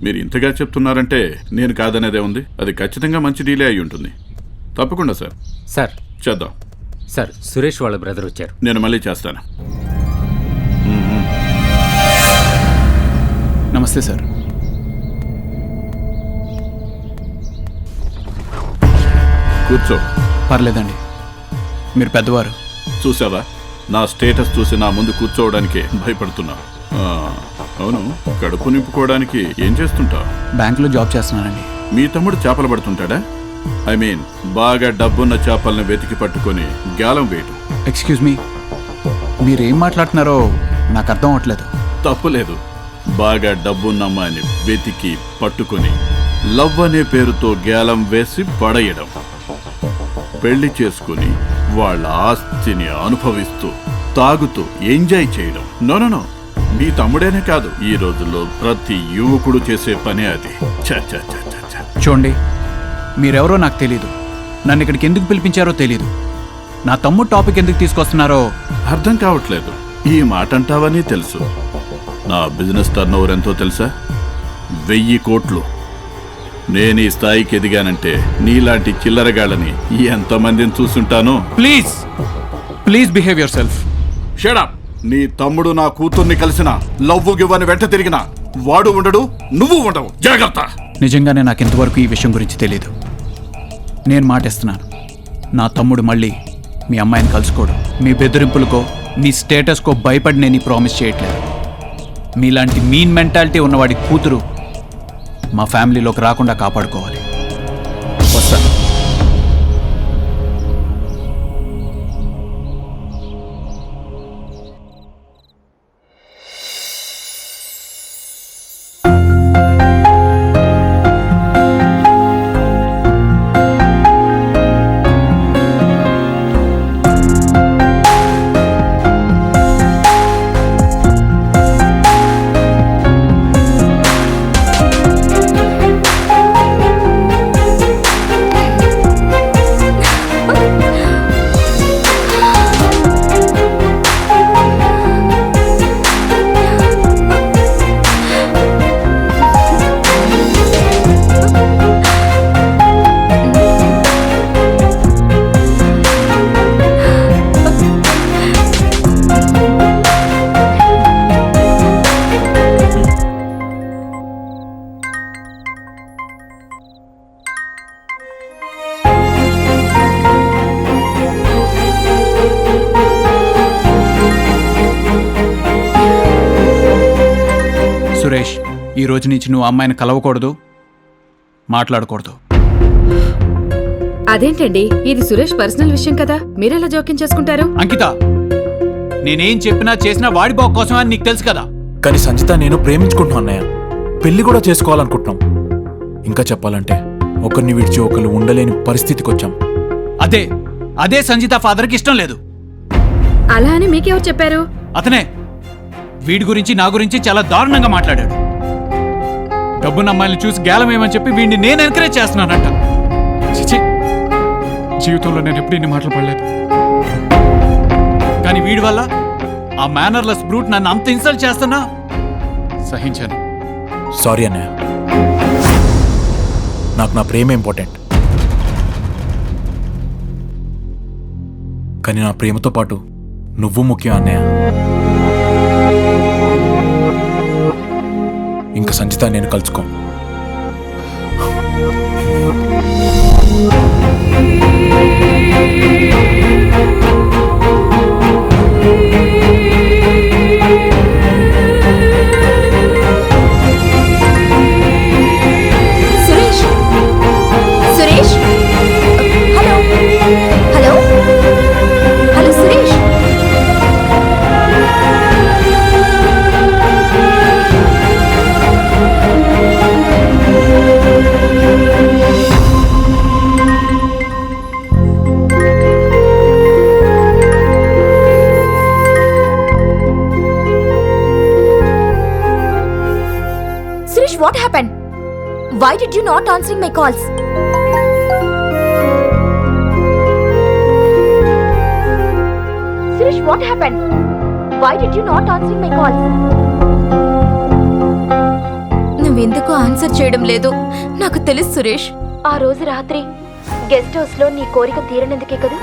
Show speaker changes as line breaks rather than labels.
మీరు ఇంతగా చెప్తున్నారంటే నేను కాదనేదే ఉంది. అది ఖచ్చితంగా మంచి డీలే అయి ఉంటుంది. తప్పకుండా సార్.
సార్
చేద్దాం.
సార్ సురేష్ వాళ్ళ బ్రదర్ వచ్చారు.
నేను మళ్ళీ చేస్తాను.
నమస్తే సార్.
కూర్చో.
పర్లేదండి, మీరు పెద్దవారు.
చూసావా, నా స్టేటస్ చూసి నా ముందు కూర్చోవడానికి భయపడుతున్నా. అవును, కడుపు నింపుకోవడానికి ఏం చేస్తుంటావు?
బ్యాంకులో జాబ్ చేస్తున్నానండి.
మీ తమ్ముడు చేపలు పడుతుంటాడా? ఐ మీన్, బాగా డబ్బున్న చేపలను వెతికి పట్టుకొని గ్యాలం వేయటం.
ఎక్స్క్యూజ్ మీ, మీరేం మాట్లాడుతున్నారో నాకు అర్థం అవట్లేదు.
తప్పులేదు. బాగా డబ్బున్నమ్మాయిని వెతికి పట్టుకొని లవ్ అనే పేరుతో గ్యాలం వేసి పడేయడం, పెళ్లి చేసుకుని వాళ్ళ ఆస్తిని అనుభవిస్తూ తాగుతూ ఎంజాయ్ చేయడం. నో, మీ తమ్ముడేనే కాదు, ఈ రోజుల్లో ప్రతి యువకుడు చేసే పనే అది.
చూడండి, మీరెవరో నాకు తెలీదు, నన్ను ఇక్కడికి ఎందుకు పిలిపించారో తెలీదు, నా తమ్ముడు టాపిక్ ఎందుకు తీసుకొస్తున్నారో
అర్థం కావట్లేదు. ఈ మాట అంటావని తెలుసు. నా బిజినెస్ టర్నోవర్ ఎంతో తెలుసా? 1000 కోట్లు. నేను ఈ స్థాయికి ఎదిగానంటే నీలాంటి చిల్లరగాళ్ళని ఎంతమందిని చూసుంటానో.
Please behave yourself.
Shut up. నీ తమ్ముడు నా కూతుర్ని కలిసిన లవ్వు గివ్వని వెంట తిరిగినా వాడు ఉండడు, నువ్వు ఉండవు. జాగ్రత్త.
నిజంగానే నాకు ఇంతవరకు ఈ విషయం గురించి తెలీదు. నేను మాటిస్తున్నాను, నా తమ్ముడు మళ్ళీ మీ అమ్మాయిని కలుసుకోడు. మీ బెదిరింపులకో మీ స్టేటస్కో భయపడి నేను ఈ ప్రామిస్ చేయట్లేదు. మీలాంటి మీన్ మెంటాలిటీ ఉన్నవాడి కూతురు మా ఫ్యామిలీలోకి రాకుండా కాపాడుకోవాలి. వస్తాను. సురేష్, ఈ రోజు నుంచి నువ్వు అమ్మాయిని కలవకూడదు, మాట్లాడకూడదు.
అదేంటండి, ఇది సురేష్ పర్సనల్ విషయం కదా, మీరెలా జోక్యం చేసుకుంటారు?
అంకిత, నేనేం చెప్పినా చేసినా వాడి బాగు కోసం అని నీకు తెలుసు కదా.
కానీ సంచిత నేను ప్రేమించుకుంటున్నాం అన్నయ్య, పెళ్లి కూడా చేసుకోవాలనుకుంటున్నాం. ఇంకా చెప్పాలంటే ఒకరిని విడిచి ఒకరు ఉండలేని పరిస్థితికి వచ్చాం.
అదే సంజిత ఫాదర్కి ఇష్టం లేదు.
అలా అని మీకెవరు చెప్పారు?
అతనే వీడి గురించి నా గురించి చాలా దారుణంగా మాట్లాడాడు. డబ్బున్న అమ్మాయిని చూసి గేలమేమని చెప్పి వీడిని నేను ఎంకరేజ్ చేస్తున్నానంట. జీవితంలో నేను ఎప్పుడు ఇన్ని మాటలు పడలేదు. కానీ వీడి వల్ల ఆ మేనర్లెస్ బ్రూట్ నన్ను అంత ఇన్సల్ట్ చేస్తున్నా సహించాను.
సారీ అన్నయ్య, నాకు నా ప్రేమ ఇంపార్టెంట్. కానీ నా ప్రేమతో పాటు నువ్వు ముఖ్యం అన్నయ్య. ఇంకా సంచిత నేను కలుసుకో.
Suresh, Suresh, hello hello hello Suresh. Suresh, what happened? Why did you not answering my calls? Suresh, what happened? Why did you not answering my calls? నువ్వెందుకు ఆన్సర్ చేయడం లేదు నాకు తెలుసు సురేష్. ఆ రోజు రాత్రి గెస్ట్ హౌస్ లో నీ కోరిక తీరనందుకే కదా.